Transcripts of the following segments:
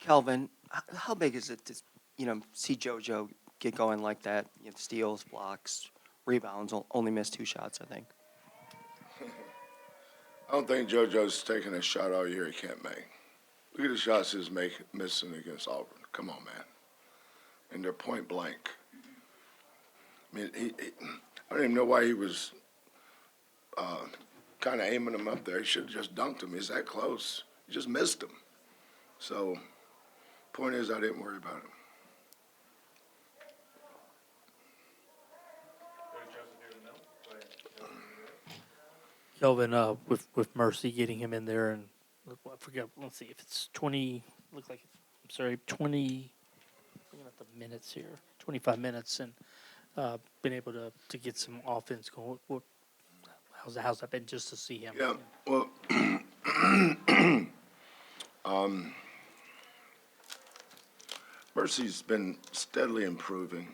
Kelvin, how big is it to, see Jojo get going like that? Steals, blocks, rebounds, only missed 2 shots, I think. I don't think JoJo's taking a shot all year he can't make. Look at the shots he's missing against Auburn. Come on, man. And they're point blank. I mean, I don't even know why he was kind of aiming them up there. He should have just dunked him. He's that close. He just missed him. So, point is, I didn't worry about him. Kelvin, with Mercy getting him in there, and I forget. Let's see if it's 20. Looks like I'm sorry, 20. Looking at the minutes here, 25 minutes, and been able to get some offense going. How's that been just to see him? Yeah. Well, Mercy's been steadily improving.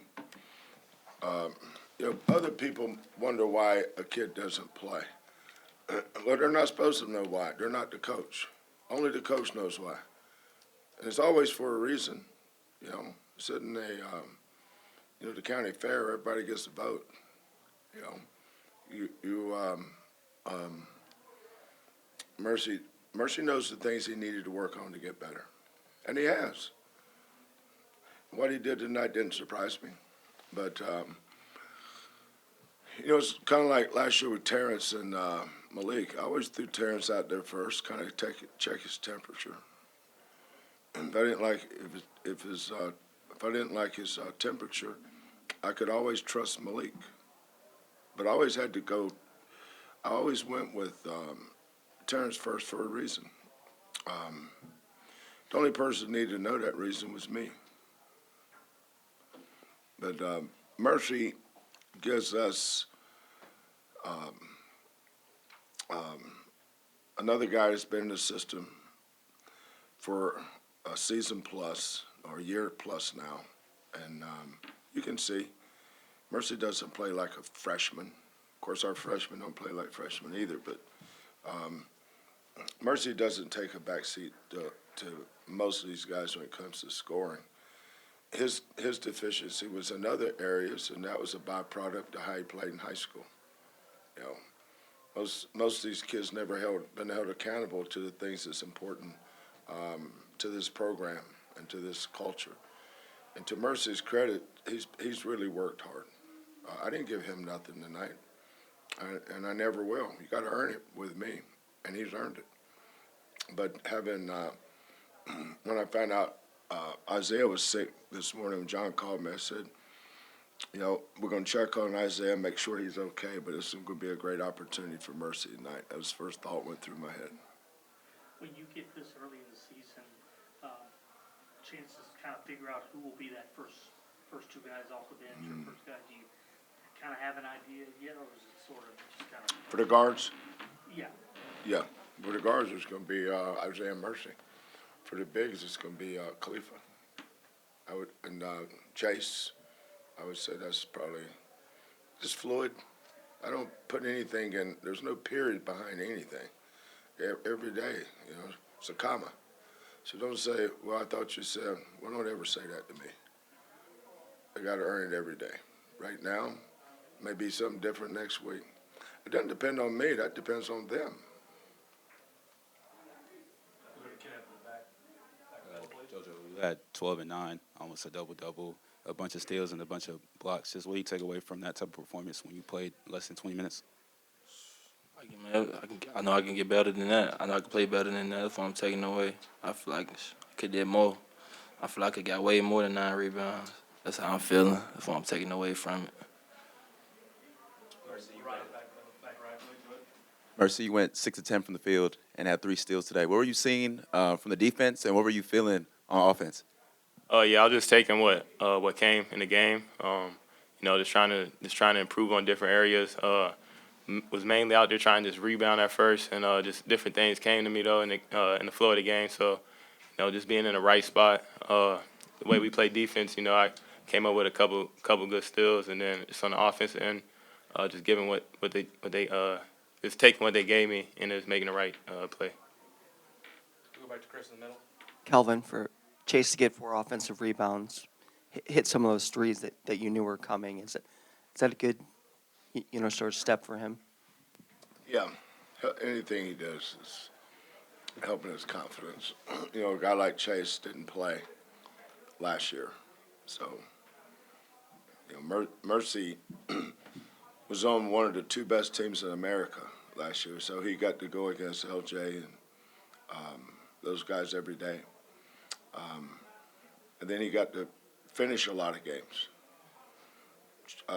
Other people wonder why a kid doesn't play. Well, they're not supposed to know why. They're not the coach. Only the coach knows why. And it's always for a reason. Sitting the county fair, everybody gets a vote. Mercy knows the things he needed to work on to get better. And he has. What he did tonight didn't surprise me. But, it's kind of like last year with Terrence and Malik. I always threw Terrence out there first, kind of check his temperature. And if I didn't like his temperature, I could always trust Malik. But I always went with Terrence first for a reason. The only person who needed to know that reason was me. But Mercy gives us another guy that's been in the system for a season plus or a year plus now. And you can see Mercy doesn't play like a freshman. Of course, our freshmen don't play like freshmen either, but Mercy doesn't take a backseat to most of these guys when it comes to scoring. His deficiency was in other areas, and that was a byproduct of how he played in high school. Most of these kids never been held accountable to the things that's important to this program and to this culture. And to Mercy's credit, he's really worked hard. I didn't give him nothing tonight, and I never will. You got to earn it with me, and he's earned it. But when I found out Isaiah was sick this morning, when John called me, I said, we're going to check on Isaiah, make sure he's okay, but it's going to be a great opportunity for Mercy tonight. That was the first thought went through my head. When you get this early in the season, chances to kind of figure out who will be that first 2 guys off the bench or first guy, do you kind of have an idea yet, or is it sort of just kind of? For the guards? Yeah. Yeah. For the guards, it's going to be Isaiah and Mercy. For the bigs, it's going to be Khalifa. And Chase. I would say that's probably just fluid. I don't put anything in. There's no period behind anything. Every day, it's a comma. So don't say, well, I thought you said. Well, don't ever say that to me. I got to earn it every day. Right now, maybe something different next week. It doesn't depend on me. That depends on them. Jojo, you had 12 and 9, almost a double-double, a bunch of steals and a bunch of blocks. Just what do you take away from that type of performance when you played less than 20 minutes? I know I can get better than that. I know I can play better than that. That's what I'm taking away. I feel like I could do more. I feel like I got way more than 9 rebounds. That's how I'm feeling. That's what I'm taking away from it. Mercy, you went 6 of 10 from the field and had 3 steals today. What were you seeing from the defense, and what were you feeling on offense? I was just taking what came in the game. Just trying to improve on different areas. Was mainly out there trying to just rebound at first, and just different things came to me though in the flow of the game. So, just being in the right spot. The way we play defense, I came up with a couple good steals, and then just on the offensive end, just giving what they just taking what they gave me and just making the right play. Kelvin, for Chase to get 4 offensive rebounds, hit some of those threes that you knew were coming. Is that a good, sort of step for him? Yeah, anything he does is helping his confidence. A guy like Chase didn't play last year, so Mercy was on one of the 2 best teams in America last year, so he got to go against LJ and those guys every day. And then he got to finish a lot of games.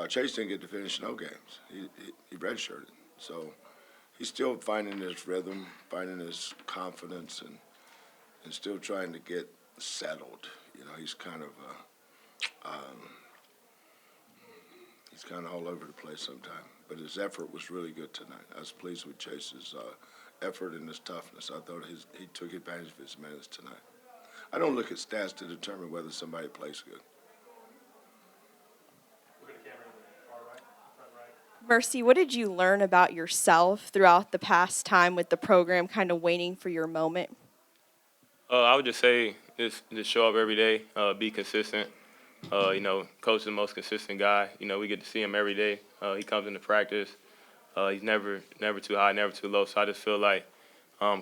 Chase didn't get to finish no games. He redshirted. So he's still finding his rhythm, finding his confidence, and still trying to get settled. He's kind of all over the place sometimes. But his effort was really good tonight. I was pleased with Chase's effort and his toughness. I thought he took advantage of his minutes tonight. I don't look at stats to determine whether somebody plays good. Mercy, what did you learn about yourself throughout the past time with the program, kind of waiting for your moment? I would just say just show up every day, be consistent. Coach is the most consistent guy. We get to see him every day. He comes into practice. He's never too high, never too low. So I just feel like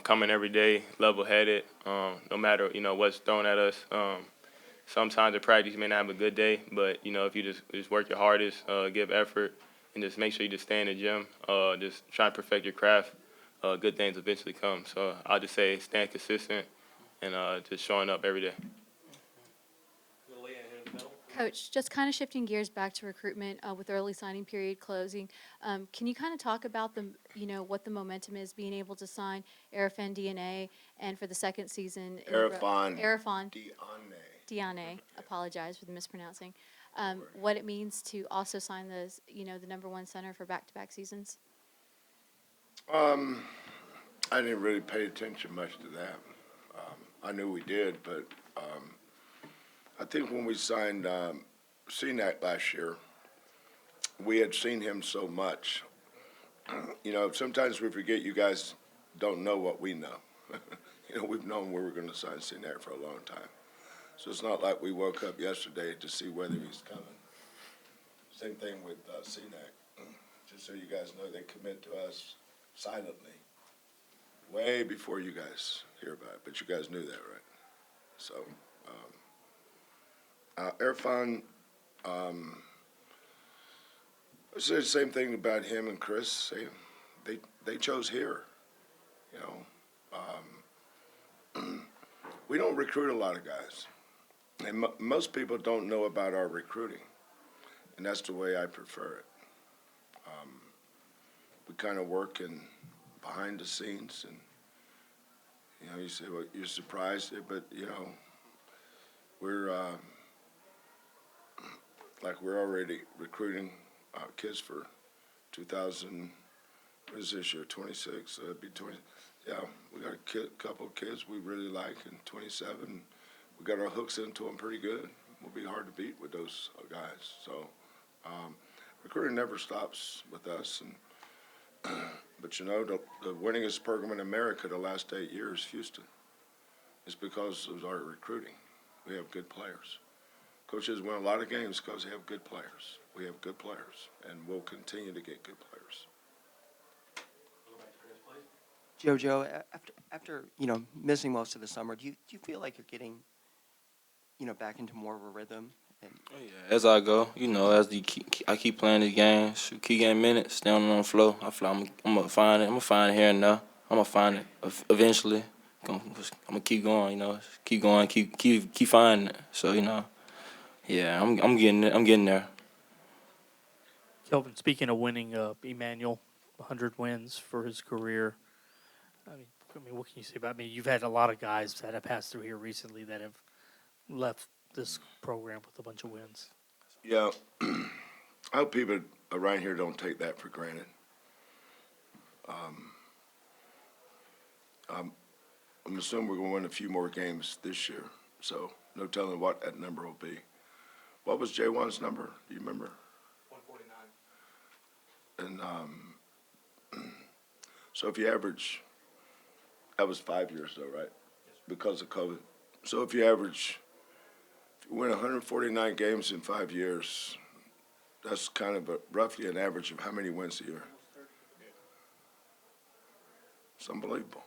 coming every day, level-headed, no matter, what's thrown at us. Sometimes in practice you may not have a good day, but, if you just work your hardest, give effort, and just make sure you just stay in the gym, just try and perfect your craft, good things eventually come. So I'll just say staying consistent and just showing up every day. Coach, just kind of shifting gears back to recruitment with early signing period closing, can you kind of talk about what the momentum is being able to sign Arafan DNA and for the second season? Arafan Diane, apologize for the mispronouncing. What it means to also sign the number 1 center for back-to-back seasons? I didn't really pay attention much to that. I knew we did, but I think when we signed CNAC last year, we had seen him so much. Sometimes we forget you guys don't know what we know. We've known we were going to sign CNAC for a long time. So it's not like we woke up yesterday to see whether he's coming. Same thing with CNAC. Just so you guys know, they commit to us silently, way before you guys hear about it. But you guys knew that, right? So, Arafan, I say the same thing about him and Chris. They chose here. We don't recruit a lot of guys. And most people don't know about our recruiting, and that's the way I prefer it. We kind of work behind the scenes, and you say, well, you're surprised, but we're we're already recruiting kids for 2000. What is this year? 26. So it'd be 20. Yeah, we got a couple of kids we really like, and 27. We got our hooks into them pretty good. We'll be hard to beat with those guys. So recruiting never stops with us. But the winningest program in America the last 8 years, Houston, is because of our recruiting. We have good players. Coaches win a lot of games because they have good players. We have good players, and we'll continue to get good players. Jojo, after missing most of the summer, do you feel like you're getting back into more of a rhythm? As I go, as I keep playing these games, keep getting minutes, staying on the floor. I feel like I'm gonna find it. I'm gonna find it here and now. I'm gonna find it eventually. I'm gonna keep going. Keep going. Keep finding it. So yeah, I'm getting it. I'm getting there. Kelvin, speaking of winning, Emmanuel, 100 wins for his career. I mean, what can you say about me? You've had a lot of guys that have passed through here recently that have left this program with a bunch of wins. Yeah, I hope people around here don't take that for granted. I'm assuming we're going to win a few more games this year, so no telling what that number will be. What was J1's number? Do you remember? 149. And so if you average, that was 5 years though, right? Because of COVID. So if you average To win 149 games in 5 years, that's kind of roughly an average of how many wins a year? It's unbelievable.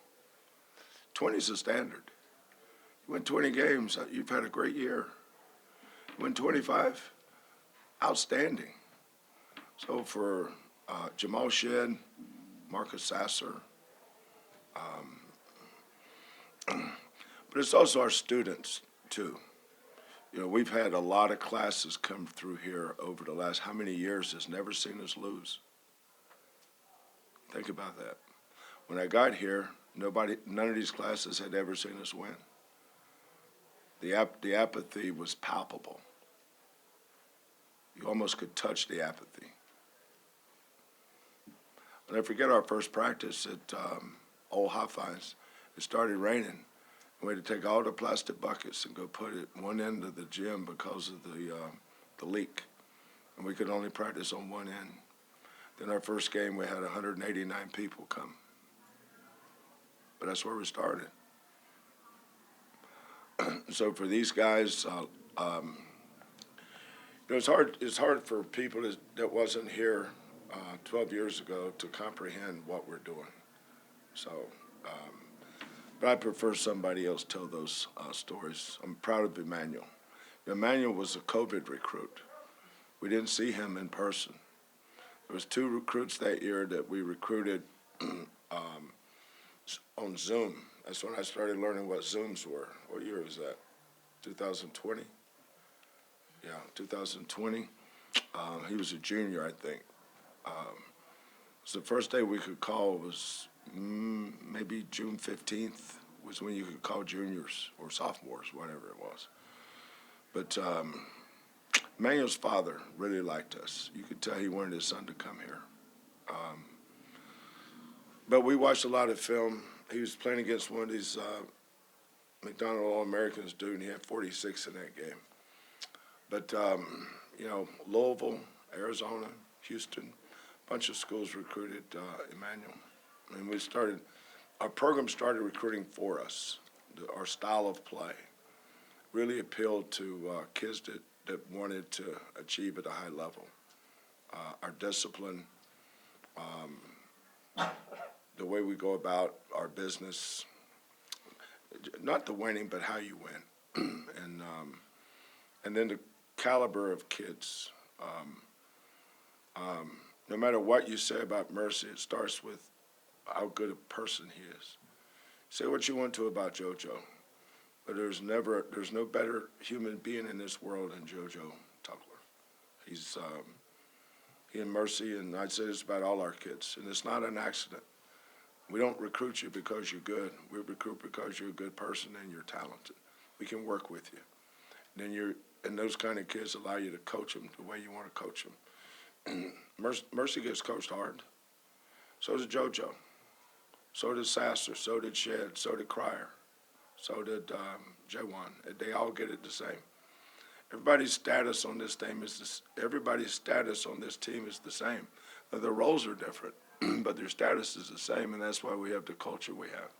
20 is the standard. You win 20 games, you've had a great year. You win 25, outstanding. So for Jamal Shedd, Marcus Sasser, but it's also our students too. You know, we've had a lot of classes come through here over the last how many years has never seen us lose. Think about that. When I got here, none of these classes had ever seen us win. The apathy was palpable. You almost could touch the apathy. And I forget our first practice at Old Hotfines. It started raining. We had to take all the plastic buckets and go put it one end of the gym because of the leak. And we could only practice on one end. Then our first game, we had 189 people come. But that's where we started. So for these guys, you know, it's hard for people that wasn't here 12 years ago to comprehend what we're doing. So, but I prefer somebody else tell those stories. I'm proud of Emmanuel. Emmanuel was a COVID recruit. We didn't see him in person. There was 2 recruits that year that we recruited on Zoom. That's when I started learning what Zooms were. What year was that? 2020? Yeah, 2020. He was a junior, I think. So the first day we could call was maybe June 15th was when you could call juniors or sophomores, whatever it was. But Emmanuel's father really liked us. You could tell he wanted his son to come here. But we watched a lot of film. He was playing against one of these McDonald All-Americans, dude, and he had 46 in that game. But, you know, Louisville, Arizona, Houston, a bunch of schools recruited Emmanuel. And our program started recruiting for us. Our style of play really appealed to kids that wanted to achieve at a high level. Our discipline, the way we go about our business, not the winning, but how you win. And then the caliber of kids. No matter what you say about Mercy, it starts with how good a person he is. Say what you want to about Jojo, but there's no better human being in this world than Jojo Tugler. He and Mercy, and I'd say this about all our kids, and it's not an accident. We don't recruit you because you're good. We recruit because you're a good person and you're talented. We can work with you. And those kind of kids allow you to coach them the way you want to coach them. Mercy gets coached hard. So did Jojo. So did Sasser. So did Shedd. So did Cryer. So did Jawan. They all get it the same. Everybody's status on this team is the same. Now, their roles are different, but their status is the same, and that's why we have the culture we have.